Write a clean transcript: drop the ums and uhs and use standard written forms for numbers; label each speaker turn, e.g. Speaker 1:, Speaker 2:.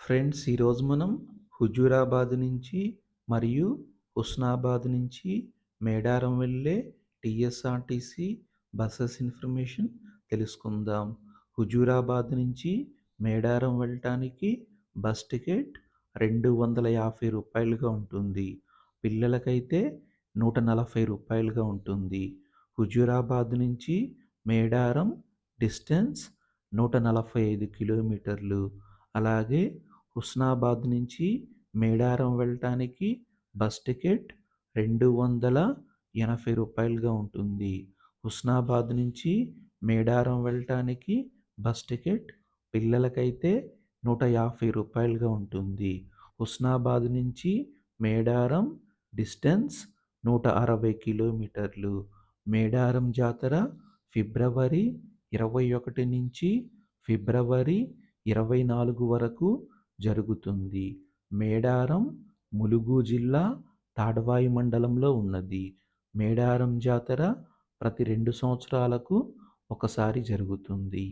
Speaker 1: Friends, ఈరోజు మనం హుజూరాబాద్ నుంచి మరియు హుస్నాబాద్ నుంచి మేడారం వెళ్ళే టీఎస్ఆర్టీసీ బస్సెస్ ఇన్ఫర్మేషన్ తెలుసుకుందాం. హుజూరాబాద్ నుంచి మేడారం వెళ్ళటానికి బస్ టికెట్ రూ. 250గా ఉంటుంది. పిల్లలకైతే రూ. 140గా ఉంటుంది. హుజూరాబాద్ నుంచి మేడారం డిస్టెన్స్ 145 కిలోమీటర్లు. అలాగే హుస్నాబాద్ నుంచి మేడారం వెళ్ళటానికి బస్ టికెట్ రూ. 280గా ఉంటుంది. హుస్నాబాద్ నుంచి మేడారం వెళ్ళటానికి బస్ టికెట్ పిల్లలకైతే రూ. 150గా ఉంటుంది. హుస్నాబాద్ నుంచి మేడారం డిస్టెన్స్ 160 కిలోమీటర్లు. మేడారం జాతర ఫిబ్రవరి 21 నుంచి ఫిబ్రవరి 24 వరకు జరుగుతుంది. మేడారం ములుగు జిల్లా తాడ్వాయి మండలంలో ఉన్నది. మేడారం జాతర ప్రతి 2 సంవత్సరాలకు ఒకసారి జరుగుతుంది.